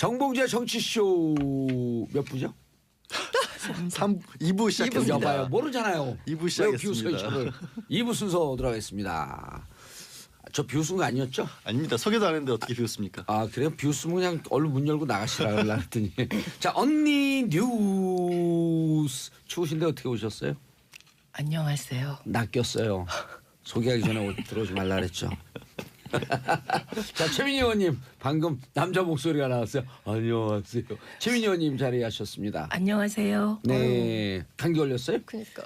정봉주의 정치쇼 몇 부죠? 2부 시작했습니다. 여봐요. 모르잖아요. 2부 시작했습니다. 2부 순서 들어가겠습니다. 저 비웃은 거 아니었죠? 아닙니다. 소개도 안 했는데 어떻게 비웃습니까? 아 그래요? 비웃으면 그냥 얼른 문 열고 나가시라고 했더니 자 언니 뉴스 추우신데 어떻게 오셨어요? 안녕하세요. 낚였어요. 소개하기 전에 들어오지 말라 그랬죠. 자 최민희 의원님 방금 남자 목소리가 나왔어요. 안녕하세요. 최민희 의원님 자리하셨습니다. 안녕하세요. 네. 감기 걸렸어요? 그러니까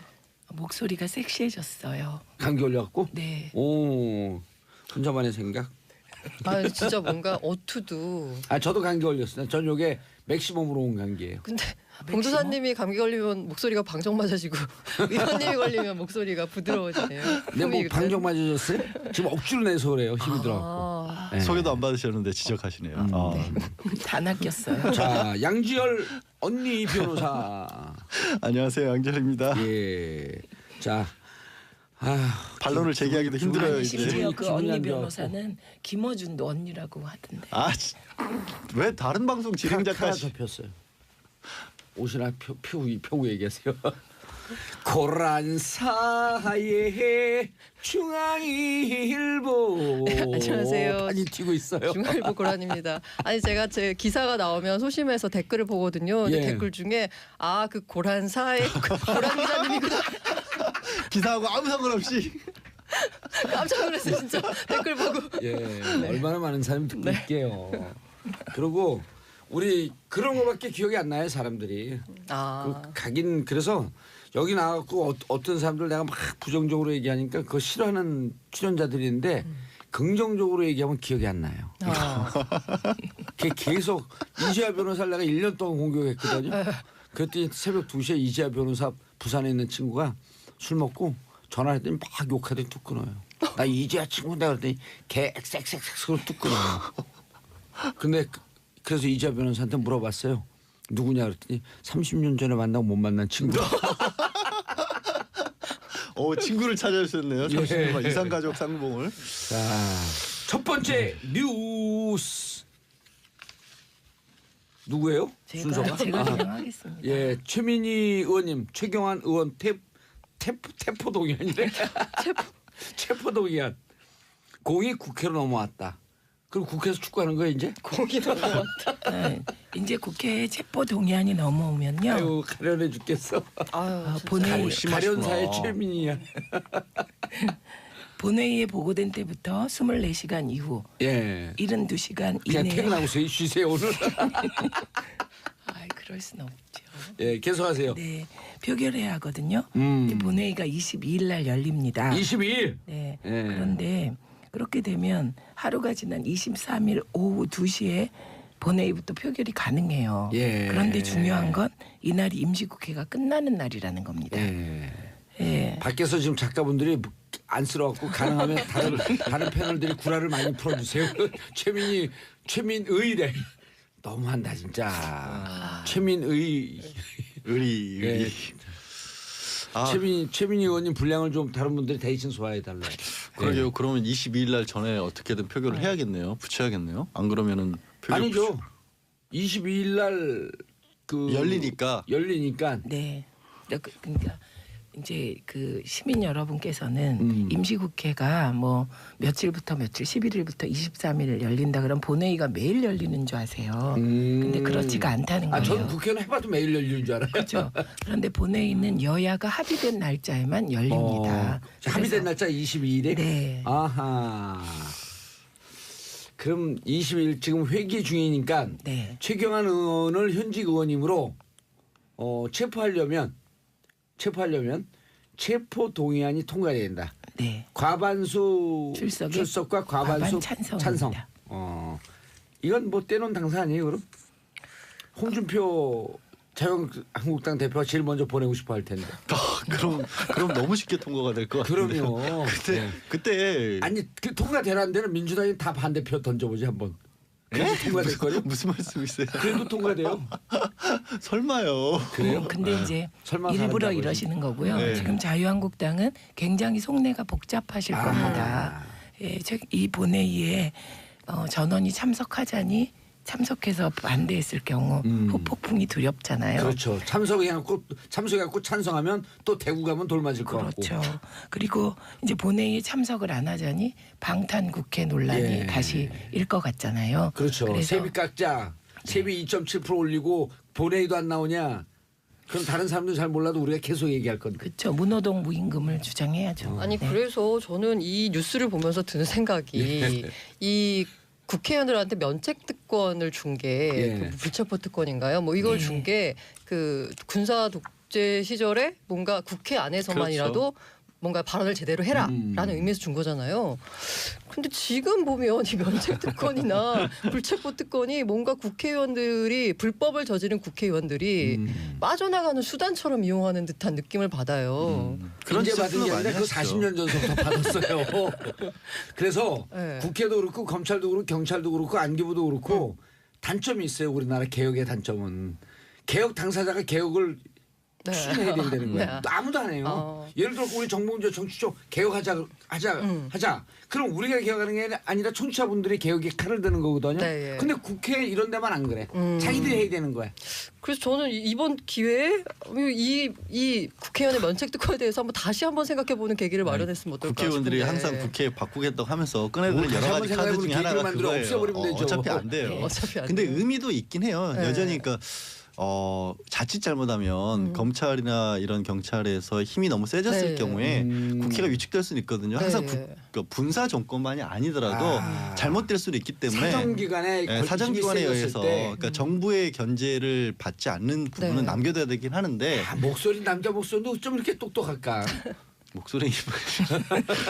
목소리가 섹시해졌어요. 감기 걸렸고? 네. 오 혼자만의 생각? 아 진짜 뭔가 어투도. 아 저도 감기 걸렸어요. 전 요게 맥시멈으로 온 감기예요. 근데 봉도사님이 감기 걸리면 목소리가 방정 맞아지고 의원님이 걸리면 목소리가 부드러워지네요. 근데 뭐 방정 맞으셨어요? 지금 억지로 내서 그래요. 힘이 들어갖고. 아, 네. 소개도 안 받으셨는데 지적하시네요. 네. 다 낚였어요. 자 양지열 언니 변호사. 안녕하세요. 양철입니다. 예. 자. 아, 반론을 제기하기도 힘들어요 아니, 이제. 심지어 그 기분이 언니 안 변호사는 김어준도 언니라고 하던데. 왜 다른 방송 카라 진행자까지? 접혔어요. 옷이나 펴고 얘기하세요. 고란사의 중앙일보. 안녕하세요. 많이 튀고 있어요. 중앙일보 고란입니다. 아니 제가 제 기사가 나오면 소심해서 댓글을 보거든요. 근데 예. 댓글 중에 아 그 고란사의 고란 기자님이구나. 기사하고 아무 상관없이. 깜짝 놀랐어요 진짜 댓글 보고. 예, 얼마나 많은 사람이 듣고 있게요. 그리고 우리 그런 거밖에 기억이 안 나요 사람들이. 아 가긴 그래서 여기 나와갖고 어떤 사람들 내가 막 부정적으로 얘기하니까 그거 싫어하는 출연자들인데 긍정적으로 얘기하면 기억이 안 나요. 걔 계속 이재하 변호사를 내가 1년 동안 공격했거든요. 그랬더니 새벽 2시에 이재하 변호사 부산에 있는 친구가 술 먹고 전화했더니 막 욕하더니 뚝 끊어요. 나 이재하 친구인데 그랬더니 걔 엑색색색 소리 뚝 끊어요. 근데 그래서 이재하 변호사한테 물어봤어요. 누구냐 그랬더니 30년 전에 만나고 못 만난 친구. 친구를 찾아주셨네요. 예. 이상가족 상봉을. 자, 첫 번째 뉴스 누구예요? 순서가? 제가 진행하겠습니다. 예, 최민희 의원님, 최경환 의원 태포동의안이래. 체포동의안. 공이 국회로 넘어왔다. 그럼 국회에서 축구하는 거예요 이제? 공이 넘어왔다. 네, 이제 국회에 체포 동의안이 넘어오면요. 아유 가련해 죽겠어. 아유 본회의 가련사의 최민희야. 본회의에 보고된 때부터 24시간 이후 예. 72시간 그냥 이내에 퇴근하고서 쉬세요 오늘. 아, 그럴 순 없죠. 예, 계속하세요. 네, 표결해야 하거든요. 음. 이제 본회의가 22일 날 열립니다. 22일. 네. 예. 그런데 그렇게 되면 하루가 지난 23일 오후 2시에 본회의부터 표결이 가능해요. 예. 그런데 중요한 건 이날이 임시국회가 끝나는 날이라는 겁니다. 예. 예. 밖에서 지금 작가분들이 안쓰러워갖고 가능하면 다른 패널들이 구라를 많이 풀어주세요. 최민의래. 너무한다 진짜. 최민의. 의리. 예. 최민희 의원님 분량을 좀 다른 분들이 대신 소화해달라. 그러게요. 그러면 22일 날 전에 어떻게든 표결을 해야겠네요. 붙여야겠네요. 안 그러면은 표결 아니죠. 22일 날 그 열리니까. 네. 그러니까 이제 그 시민 여러분께서는 임시국회가 뭐 며칠부터 며칠 11일부터 23일 열린다 그러면 본회의가 매일 열리는 줄 아세요. 근데 그렇지가 않다는 거예요. 저는 국회는 해봐도 매일 열리는 줄 알아요. 그렇죠. 그런데 본회의는 여야가 합의된 날짜에만 열립니다. 합의된 날짜 22일에? 네. 아하. 그럼 20일 지금 회기 중이니까 네. 최경환 의원을 현직 의원님으로 체포하려면 체포 동의안이 통과돼야 된다. 네. 과반수 출석과 과반수 과반 찬성. 찬성입니다. 이건 뭐 떼놓은 당사 아니에요, 그럼? 홍준표 자유한국당 대표가 제일 먼저 보내고 싶어 할 텐데. 그럼 너무 쉽게 통과가 될 것 같은데. 그럼요. 그때 아니 그 통과되라는 데는 민주당이 다 반대표 던져보지 한번. 그래도 통과될 거요? 무슨 말씀이세요? 그래도 통과돼요. 설마요. 그래요? 근데 이제 설마 일부러 사는다고요? 이러시는 거고요. 네. 지금 자유한국당은 굉장히 속내가 복잡하실 겁니다. 예, 이 본회의에 전원이 참석하자니 참석해서 반대했을 경우 후폭풍이 두렵잖아요. 그렇죠. 참석해갖고 찬성하면 또 대구 가면 돌 맞을 것 같고. 그렇죠. 그리고 이제 본회의에 참석을 안 하자니 방탄국회 논란이 예. 다시 일 것 같잖아요. 그렇죠. 그래서 세비 깎자. 세비 2.7% 올리고 본회의도 안 나오냐. 그럼 다른 사람들 잘 몰라도 우리가 계속 얘기할 건데. 그렇죠. 무노동 무임금을 주장해야죠. 아니 네. 그래서 저는 이 뉴스를 보면서 드는 생각이 이 국회의원들한테 면책 특권을 준 게 예. 불체포 특권인가요? 뭐 이걸 네. 준 게 그 군사 독재 시절에 뭔가 국회 안에서만이라도 뭔가 발언을 제대로 해라라는 의미에서 준 거잖아요. 근데 지금 보면 이 면책 특권이나 불체포 특권이 뭔가 국회의원들이 불법을 저지른 국회의원들이 빠져나가는 수단처럼 이용하는 듯한 느낌을 받아요. 그런 이제 받은 지적도 게 많이 아니라 그 하시죠. 40년 전부터 받았어요. 그래서 네. 국회도 그렇고 검찰도 그렇고 경찰도 그렇고 안기부도 그렇고 단점이 있어요. 우리나라 개혁의 단점은 개혁 당사자가 개혁을 네. 추진해야 된다는 거예요. 네. 또 아무도 안 해요. 예를 들어 우리 정봉주 정치적 개혁하자 하자. 그럼 우리가 개혁하는 게 아니라 청취자분들이 개혁에 칼을 드는 거거든요. 네, 예. 근데 국회 이런 데만 안 그래. 자기들이 해야 되는 거야. 그래서 저는 이번 기회에 이 국회의원의 면책 특권에 대해서 다시 한번 생각해보는 계기를 마련했으면 어떨까 국회의원들이 싶은데. 항상 국회 바꾸겠다고 하면서 뭘 꺼내드는 다시 여러 한번 가지 카드 중에 생각해보는 하나가 계기를 만들어 그거예요. 없애버리면 되죠. 어차피 안 돼요. 네, 어차피 안 근데 돼요. 의미도 있긴 해요. 네. 여전히 그러니까 자칫 잘못하면 검찰이나 이런 경찰에서 힘이 너무 세졌을 네. 경우에 국회가 위축될 수는 있거든요. 항상 네. 분사 정권만이 아니더라도 잘못될 수는 있기 때문에 사정기관에 사정기관에 의해서 때 그러니까 정부의 견제를 받지 않는 부분은 네. 남겨둬야 되긴 하는데 목소리 남자 목소리도 좀 이렇게 똑똑할까? 목소리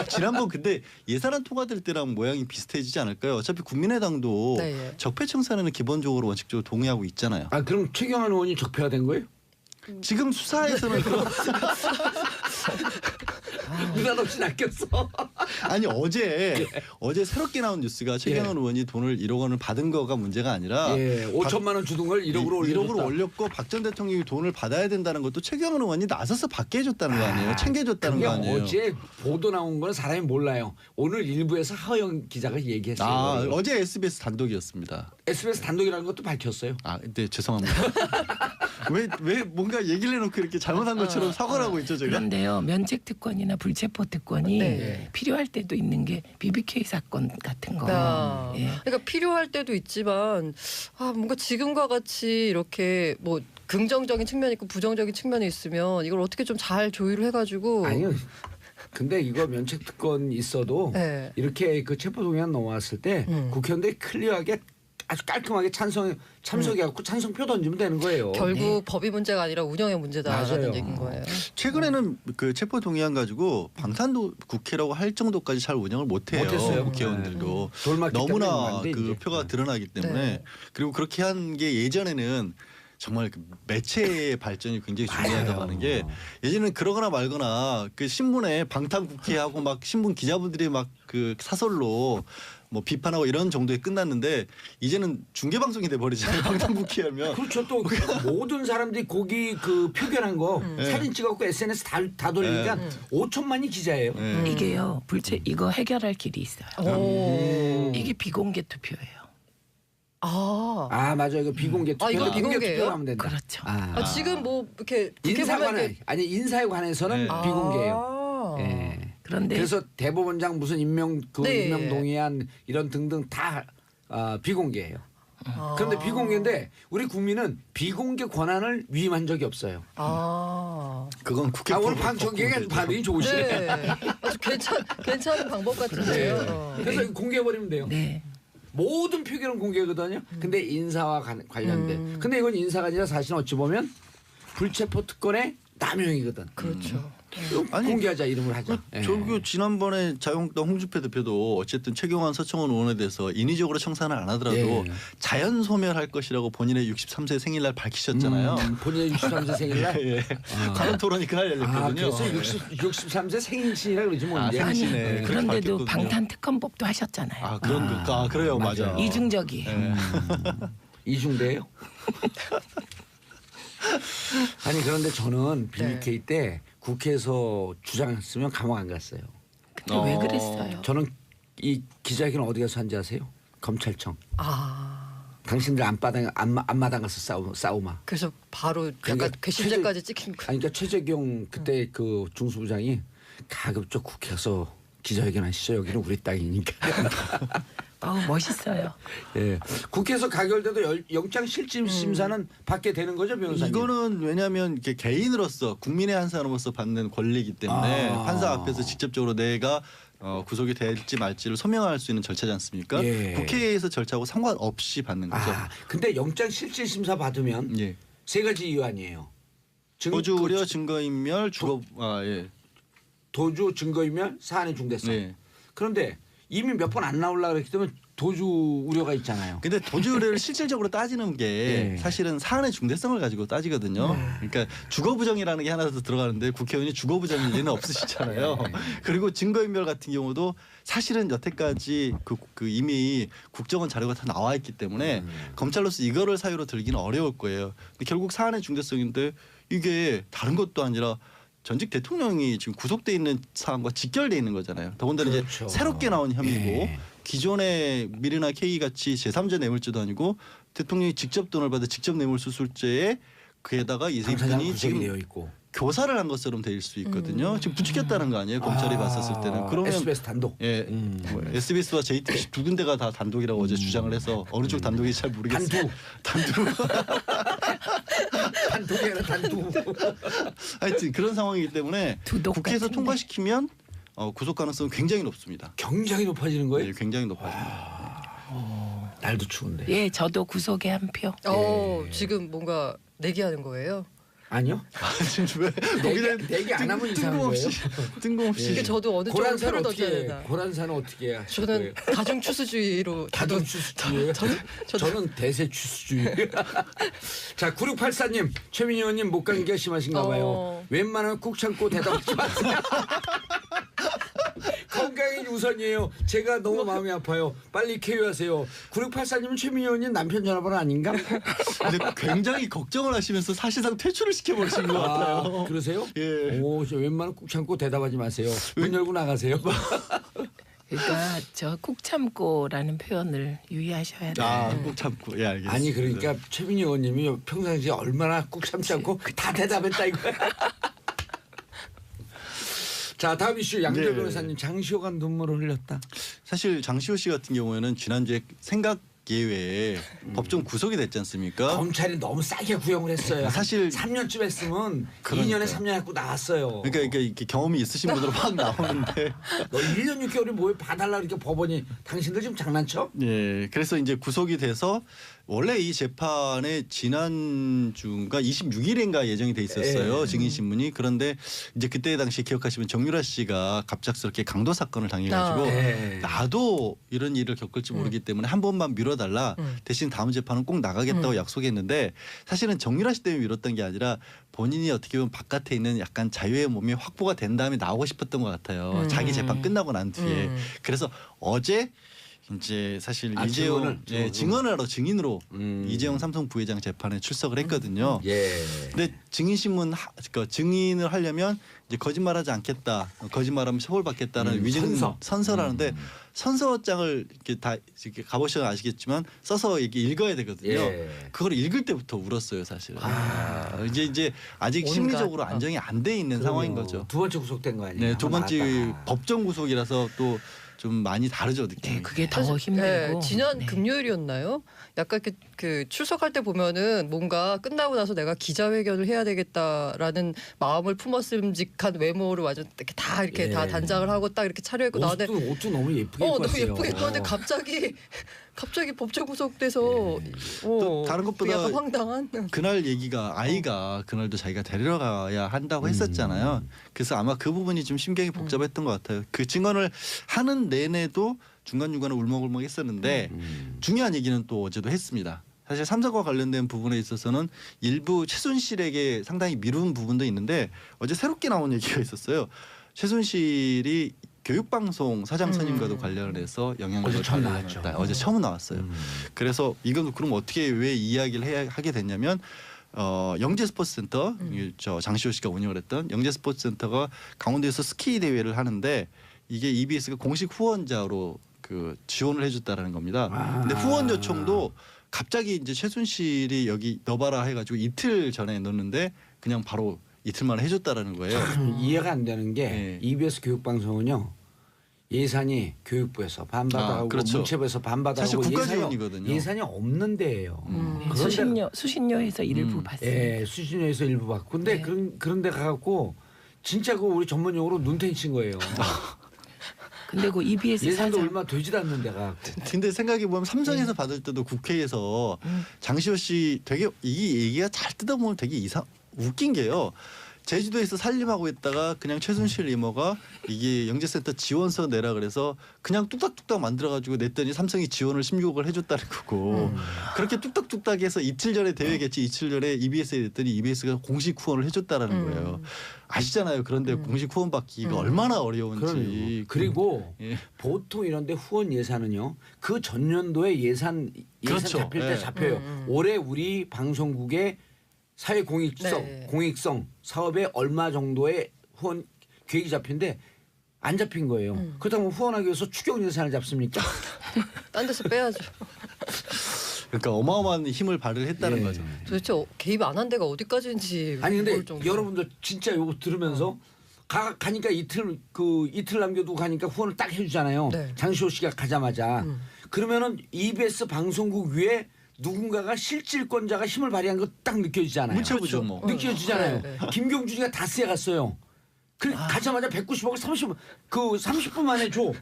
지난번 근데 예산안 통과될 때랑 모양이 비슷해지지 않을까요? 어차피 국민의당도 네, 예. 적폐청산에는 기본적으로 원칙적으로 동의하고 있잖아요. 아 그럼 최경환 의원이 적폐화된 거예요? 지금 수사에서는 그런 느닷없이 낚였어. 아니 어제 새롭게 나온 뉴스가 최경환 의원이 돈을 1억 원을 받은 거가 문제가 아니라 예, 5천만 원 주던 걸 1억으로 올렸다. 1억으로 올렸고 박 전 대통령이 돈을 받아야 된다는 것도 최경환 의원이 나서서 받게 해줬다는 거 아니에요? 챙겨줬다는 그게 거 아니에요? 어제 보도 나온 건 사람이 몰라요. 오늘 일부에서 하영 기자가 얘기했어요. 어제 SBS 단독이었습니다. SBS 단독이라는 것도 밝혔어요. 네 죄송합니다. 왜 뭔가 얘기를 해놓고 이렇게 잘못한 것처럼 사과를 하고 있죠 제가? 그런데요, 면책 특권이나 불체포 특권이 네. 필요할 때도 있는 게 BBK 사건 같은 거. 아, 예. 그러니까 필요할 때도 있지만 뭔가 지금과 같이 이렇게 뭐 긍정적인 측면이 있고 부정적인 측면이 있으면 이걸 어떻게 좀 잘 조율을 해가지고 아니요. 근데 이거 면책 특권 있어도 네. 이렇게 그 체포동의안 넘어왔을 때 국회의원들이 클리어하게 아주 깔끔하게 참석해갖고 찬성표 던지면 되는 거예요. 결국 법이 문제가 아니라 운영의 문제다라는 맞아요. 얘기인 거예요. 최근에는 그 체포 동의안 가지고 방탄도 국회라고 할 정도까지 잘 운영을 못해요. 못했어요. 국회의원들도 돌맞기 때문에 너무나 안 돼, 그 이제. 표가 드러나기 때문에 네. 그리고 그렇게 한 게 예전에는 정말 그 매체의 발전이 굉장히 중요하다고 하는 게 예전에는 그러거나 말거나 그 신문에 방탄 국회하고 막 신문 기자분들이 막 그 사설로 뭐 비판하고 이런 정도에 끝났는데 이제는 중계 방송이 돼 버리잖아요. 방탄 국회하면. 그렇죠. 또 모든 사람들이 거기 그 표결한 거 사진 찍었고 SNS 다 돌리니까 5천만이 기자예요. 이게요, 이거 해결할 길이 있어요. 이게 비공개 투표예요. 아 맞아요. 이거 비공개 투표. 이거 비공개예요? 투표하면 된다. 그렇죠. 지금 뭐 이렇게 인사관에 아니 인사에 관해서는 비공개예요. 예. 그런데 그래서 대법원장 무슨 임명 네. 임명 동의안 이런 등등 다 비공개예요. 그런데 비공개인데 우리 국민은 비공개 권한을 위임한 적이 없어요. 그건 국회 오늘 방청객이 반응이 좋으시네. 네. 아주 괜찮은 방법 같은데요. 그래서 공개해버리면 돼요. 네. 모든 표결은 공개거든요. 근데 인사와 관련된. 근데 이건 인사가 아니라 사실은 어찌 보면 불체포 특권의 남용이거든. 그렇죠. 아니, 공개하자 이름을 하자. 예. 저기 지난번에 자유한국당 홍준표 대표도 어쨌든 최경환 서청원 의원에 대해서 인위적으로 청산을 안 하더라도 예. 자연 소멸할 것이라고 본인의 63세 생일날 밝히셨잖아요. 본인의 63세 생일날. 예. 관훈 토론이 그날 열렸거든요. 그래서 63세 생신이라 그러지 뭐 이제. 생신이네. 아니, 그렇게 그런데도 밝혔거든요. 방탄 특검법도 하셨잖아요. 그래요, 맞아요. 맞아요. 이중적이에요. 이중대예요. 아니 그런데 저는 BBK 때 국회에서 주장했으면 감옥 안 갔어요. 근데 왜 그랬어요? 저는 이 기자회견 어디 가서 한지 아세요? 검찰청. 당신들 앞마당 가서 싸우마. 그래서 바로 약간 그러니까 괘씸죄까지 찍힌 거. 아니 그러니까 최재경 그때 그 중수부장이 가급적 국회 가서 기자회견 하시죠. 여기는 우리 땅이니까. 멋있어요. 예. 국회에서 가결돼도 영장 실질 심사는 받게 되는 거죠, 변호사님? 이거는 왜냐하면 이게 개인으로서 국민의 한 사람으로서 받는 권리이기 때문에 판사 앞에서 직접적으로 내가 구속이 될지 말지를 소명할 수 있는 절차지 않습니까? 예. 국회에서 절차하고 상관없이 받는 거죠. 근데 영장 실질 심사 받으면 예. 세 가지 이유 아니에요. 도주 우려, 증거인멸, 도주, 증거인멸, 사안의 중대성. 네. 그런데 이미 몇 번 안 나오려고 그랬기 때문에 도주 우려가 있잖아요. 근데 도주 우려를 실질적으로 따지는 게 예. 사실은 사안의 중대성을 가지고 따지거든요. 그러니까 주거 부정이라는 게 하나 더 들어가는데 국회의원이 주거 부정일 리는 없으시잖아요. 그리고 증거인멸 같은 경우도 사실은 여태까지 그 이미 국정원 자료가 다 나와 있기 때문에 검찰로서 이거를 사유로 들기는 어려울 거예요. 근데 결국 사안의 중대성인데 이게 다른 것도 아니라 전직 대통령이 지금 구속돼 있는 사안과 직결돼 있는 거잖아요. 더군다나 그렇죠. 이제 새롭게 나온 혐의고 예. 기존의 미르나 K 같이 제3자 뇌물죄도 아니고 대통령이 직접 돈을 받아 직접 뇌물수수죄에 그에다가 이 당사자는 분이 구속이 지금 되어 있고 교사를 한 것처럼 될 수 있거든요. 지금 부추겼다는 거 아니에요? 검찰이 봤었을 때는. 그러면 SBS 단독. 예, 뭐 SBS와 JTBC 두 군데가 다 단독이라고 어제 주장을 해서 어느 쪽 단독인지 잘 모르겠어요. 단독. 단독이 아니라 단독. 하여튼 그런 상황이기 때문에 두독 국회에서 같은데. 통과시키면 구속 가능성은 굉장히 높습니다. 굉장히 높아지는 거예요? 네, 굉장히 높아집니다. 날도 추운데. 예, 저도 구속에 한 표. 지금 뭔가 내기하는 거예요. 아니요? 지금 왜 내기 안 하면 이상한 거예요? 뜬금없이 이게 저도 어느 쪽으로 고란사는 표를 어떻게 던져야 해? 되나. 고란사는 어떻게 해야? 저는 다중 추수주의로 다중 추수주의예요. 저는 대세 추수주의. 자, 9684님, 최민희 의원님 목감기가 심하신가 봐요. 웬만하면 꾹 참고 대답하지 마세요. 건강이 우선이에요. 제가 너무 마음이 아파요. 빨리 쾌유하세요. 9684님은 최민희 의원님 남편 전화번호 아닌가? 근데 굉장히 걱정을 하시면서 사실상 퇴출을 시켜버리신 것 같아요. 그러세요? 예. 오, 저 웬만하면 꾹 참고 대답하지 마세요. 문 열고 나가세요. 그러니까 저 꾹 참고라는 표현을 유의하셔야 돼요. 꼭 참고. 예, 알겠습니다. 아니 그러니까 최민희 의원님이 평상시에 얼마나 꾹 참지 않고 다 대답했다 이거야. 자, 다음 이슈 양재 네. 변호사님, 장시호가 눈물을 흘렸다. 사실 장시호 씨 같은 경우에는 지난주에 생각 예외에 법정 구속이 됐지 않습니까? 검찰이 너무 싸게 구형을 했어요. 사실 3년쯤 했으면 그러니까요. 2년에 3년 했고 나왔어요. 그러니까 이게 경험이 있으신 분으로 막 나오는데 너 1년 6개월이 뭐에 봐달라 이렇게 법원이 당신들 지금 장난쳐? 예, 그래서 이제 구속이 돼서 원래 이 재판에 지난주가 26일인가 예정이 돼 있었어요. 증인 신문이. 그런데 이제 그때 당시 기억하시면 정유라 씨가 갑작스럽게 강도 사건을 당해가지고 나도 이런 일을 겪을지 모르기 때문에 한 번만 미뤄달라. 대신 다음 재판은 꼭 나가겠다고 약속했는데 사실은 정유라 씨 때문에 미뤘던 게 아니라 본인이 어떻게 보면 바깥에 있는 약간 자유의 몸이 확보가 된 다음에 나오고 싶었던 것 같아요. 자기 재판 끝나고 난 뒤에. 그래서 어제 이제 사실 이재용 증언을 하러 증인으로 이재용 삼성 부회장 재판에 출석을 했거든요. 예. 근데 증인 신문 그러니까 증인을 하려면 이제 거짓말하지 않겠다, 거짓말하면 처벌받겠다는 위증 선서를 하는데 선서장을 이렇게 다 이렇게 가보시면 아시겠지만 써서 이렇게 읽어야 되거든요. 예. 그걸 읽을 때부터 울었어요, 사실은. 이제 아직 심리적으로 안정이 안 돼 있는 상황인 거죠. 두 번째 구속된 거 아니에요? 네, 두 번째 맞다. 법정 구속이라서 또 좀 많이 다르죠, 느낌이. 네, 그게 더 힘들고. 지난 네. 금요일이었나요? 약간 그 출석할 때 보면은 뭔가 끝나고 나서 내가 기자회견을 해야 되겠다라는 마음을 품었음직한 외모를 완전 이렇게 다 이렇게 다 단장을 하고 딱 이렇게 차려입고 나왔는데 옷도 너무 예쁘게 입고 너무 왔어요. 예쁘게 입고 왔는데 갑자기 법정 구속돼서 또 다른 것보다 약간 황당한. 그날 얘기가 아이가 그날도 자기가 데리러 가야 한다고 했었잖아요. 그래서 아마 그 부분이 좀 심경이 복잡했던 것 같아요. 그 증언을 하는 내내도 중간중간에 울먹울먹 했었는데 중요한 얘기는 또 어제도 했습니다. 사실 삼성과 관련된 부분에 있어서는 일부 최순실에게 상당히 미룬 부분도 있는데 어제 새롭게 나온 얘기가 있었어요. 최순실이 교육방송 사장 선임과도 관련을 해서 영향력을 처음 나왔죠. 어제 처음 나왔어요. 그래서 이건 그럼 어떻게 왜 이야기를 하게 됐냐면 영재 스포츠센터 저 장시호 씨가 운영을 했던 영재 스포츠센터가 강원도에서 스키 대회를 하는데 이게 EBS가 공식 후원자로 그 지원을 해줬다라는 겁니다. 근데 후원 요청도 갑자기 이제 최순실이 여기 넣어봐라 해가지고 이틀 전에 넣었는데 그냥 바로 이틀 만에 해줬다라는 거예요. 이해가 안 되는 게 네. EBS 교육방송은요. 예산이 교육부에서 반받아가고 그렇죠. 문체부에서 반받아가고 사실 국가 지원이거든요. 예산이 없는 데예요. 네, 그런데 수신료에서 일부 받습니다. 예, 수신료에서 일부 받고 근데 네. 그런 데 가갖고 진짜 그 우리 전문용어로 눈탱이 친 거예요. 근데 그 EBS 예산도 사장 얼마 되지도 않는 데가 근데 생각해 보면 삼성에서 받을 때도 국회에서 장시호 씨 되게 이 얘기가 잘 뜯어보면 되게 웃긴 게요. 제주도에서 살림하고 있다가 그냥 최순실 이모가 이게 영재센터 지원서 내라 그래서 그냥 뚝딱뚝딱 만들어가지고 냈더니 삼성이 지원을 16억을 해줬다는 거고 그렇게 뚝딱뚝딱 해서 이틀 전에 대회 개최 이틀 전에 EBS에 냈더니 EBS가 공식 후원을 해줬다라는 거예요. 아시잖아요. 그런데 공식 후원 받기가 얼마나 어려운지. 그리고 예. 보통 이런데 후원 예산은요 그 전년도에 예산 그렇죠. 잡힐 때 예. 잡혀요. 올해 우리 방송국의 사회 공익성 사업에 얼마 정도의 후원 계획이 잡힌데 안 잡힌 거예요. 그렇다면 후원하기 위해서 추경 예산을 잡습니까? 딴 데서 빼야죠. 그러니까 어마어마한 힘을 발휘했다는 예. 거죠. 도대체 개입 안 한 데가 어디까지인지 아니 근데 모를 정도로. 여러분들 진짜 이거 들으면서 가니까 이틀 남겨두고 가니까 후원을 딱 해주잖아요. 네. 장시호 씨가 가자마자 그러면은 EBS 방송국 위에 누군가가 실질권자가 힘을 발휘한 거 딱 느껴지잖아요. 문체부죠 뭐. 느껴지잖아요. 네, 김경준이가 다스에 갔어요. 가자마자 190억을 30분 만에 줘.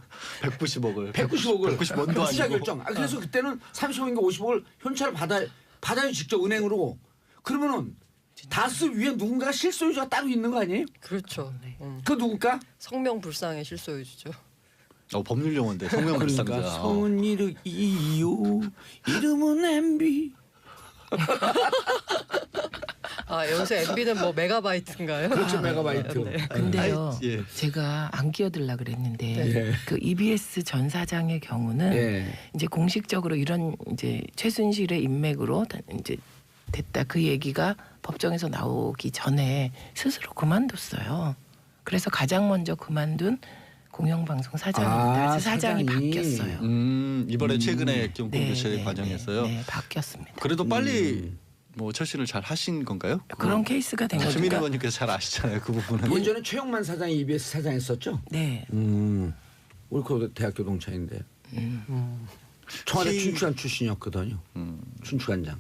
190억을. 190억을 190원도 투자 아니고. 결정. 그래서 그때는 30억인가 50억을 현찰을 받아요 직접 은행으로. 그러면은 다스 위에 누군가 실소유자가 따로 있는 거 아니에요? 그렇죠. 그 누굴까? 성명불상의 실소유주죠. 법률 용어인데 성명불상자. 그러니까 성은 이유 이름은 MB. 아 요새 MB는 뭐 메가바이트인가요? 그렇죠 메가바이트. 네. 근데요, 아이, 예. 제가 안 끼어들라 그랬는데 네. 그 EBS 전 사장의 경우는 예. 이제 공식적으로 이런 이제 최순실의 인맥으로 이제 됐다 그 얘기가 법정에서 나오기 전에 스스로 그만뒀어요. 그래서 가장 먼저 그만둔 공영방송 사장입니다. 그래서 사장이 사장이. 바뀌었어요. 이번에 최근에 액정 공개체 과정에서요. 네, 바뀌었습니다. 그래도 빨리 뭐 철신을 잘 하신 건가요? 그런 케이스가 된 거죠. 최민희 그러니까 의원님께서 잘 아시잖아요. 그 부분은. 예전에 최영만 사장이 EBS 사장했었죠. 네. 우리 그 대학교 동창인데. 청와대 키- 춘추관 출신이었거든요. 춘추관장.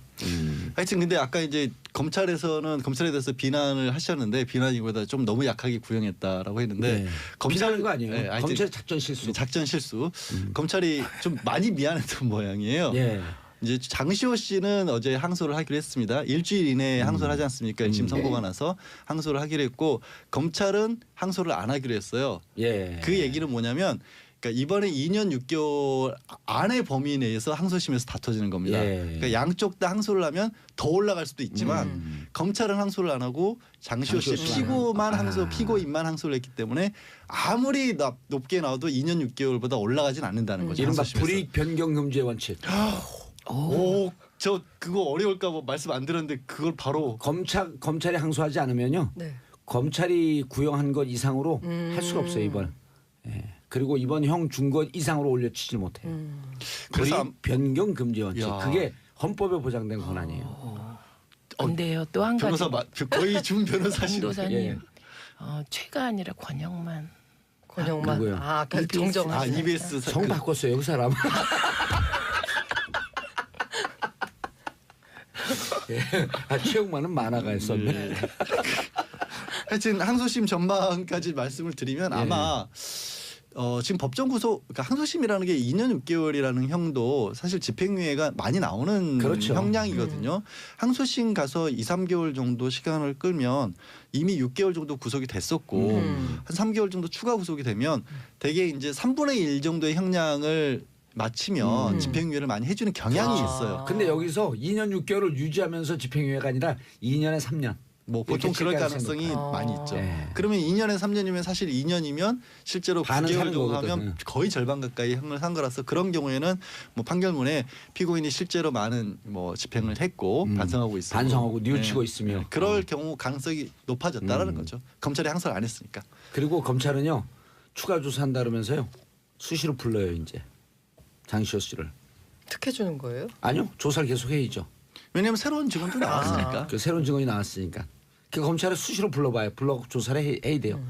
하여튼 근데 아까 이제 검찰에서는 검찰에 대해서 비난을 하셨는데 비난이보다 좀 너무 약하게 구형했다라고 했는데 네. 검찰 비난한 거 아니에요. 하여튼 검찰 작전 실수. 작전 실수. 검찰이 좀 많이 미안했던 모양이에요. 예. 이제 장시호 씨는 어제 항소를 하기로 했습니다. 일주일 이내에 항소를 하지 않습니까? 1심 선고가 나서 항소를 하기로 했고 검찰은 항소를 안 하기로 했어요. 예. 그 얘기는 뭐냐면 그러니까 이번에 2년 6개월 안의 범위 내에서 항소심에서 다퉈지는 겁니다. 예. 그러니까 양쪽 다 항소를 하면 더 올라갈 수도 있지만 검찰은 항소를 안 하고 장시호 씨 장시호 씨만 피고만 하고. 항소 피고인만 항소를 했기 때문에 아무리 높게 나와도 2년 6개월보다 올라가진 않는다는 거죠. 이른바 항소심에서. 불이익 변경 금지의 원칙. 오, 저 그거 어려울까 봐 말씀 안 드렸는데 그걸 바로 검찰이 항소하지 않으면요. 네. 검찰이 구형한 것 이상으로 할 수가 없어요 이번. 예. 그리고 이번 형 준 것 이상으로 올려치지 못해요. 그래서 불이익 변경 금지 원칙. 야. 그게 헌법에 보장된 권한이에요. 근데요 또 한 가지 변호사 거의 준 변호사시네. 변호사님 예. 최가 아니라 권영만 권영만. 누구요? 아 아까 EBS. 정정. 아 EBS 성 바꿨어요 그 사람. 예. 최욱만은 만화가 했었네. 하여튼 항소심 전망까지 말씀을 드리면 아마 지금 법정 구속 그러니까 항소심이라는 게 2년 6개월이라는 형도 사실 집행유예가 많이 나오는 그렇죠. 형량이거든요. 항소심 가서 2, 3개월 정도 시간을 끌면 이미 6개월 정도 구속이 됐었고 한 3개월 정도 추가 구속이 되면 대개 이제 3분의 1 정도의 형량을 마치면 집행유예를 많이 해주는 경향이 있어요. 근데 여기서 2년 6개월을 유지하면서 집행유예가 아니라 2년에 3년. 뭐 보통 이렇게 그럴 칠까요, 가능성이 생각? 많이 있죠. 네. 그러면 2년에 3년이면 사실 2년이면 실제로 반은 9개월 사는 정도 거거든요. 하면 거의 절반 가까이 형을 산 거라서 그런 경우에는 뭐 판결문에 피고인이 실제로 많은 뭐 집행을 했고 반성하고 있고 반성하고 뉘우치고 있으며. 그럴 경우 가능성이 높아졌다라는 거죠. 검찰이 항소를 안 했으니까. 그리고 검찰은요 추가 조사한다 그러면서요 수시로 불러요 이제 장시호 씨를 특혜 주는 거예요? 아니요. 조사를 계속 해야죠. 왜냐하면 새로운 직원도 나왔으니까. 그 새로운 증언이 나왔으니까. 그 검찰에 수시로 불러봐요. 불러 조사를 해야 돼요.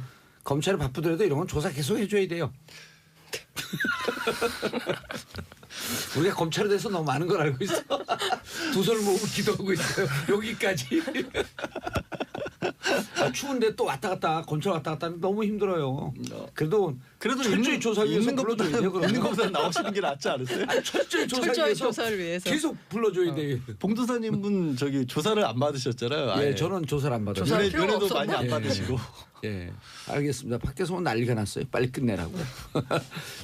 검찰이 바쁘더라도 이런 건 조사 계속 해줘야 돼요. 우리가 검찰에 대해서 너무 많은 걸 알고 있어. 두 손을 모으고 기도하고 있어요. 여기까지. 추운데 또 왔다 갔다 검찰 왔다 갔다 하면 너무 힘들어요. 그래도 철저히 조사하기 위해서 불러줘야 돼요. 있는 것보다 나오시는 게 낫지 않으세요? 아니, 철저히 철저히 조사를 조사를 위해서. 계속 불러줘야 돼요. 봉도사님 분 저기 조사를 안 받으셨잖아요. 예, 아예. 저는 조사를 안 받아요. 조사할 필요가 면회도 많이 없었나? 안 받으시고. 예, 알겠습니다. 밖에서 난리가 났어요. 빨리 끝내라고.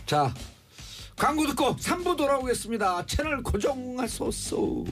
자, 광고 듣고 3부 돌아오겠습니다. 채널 고정하소서.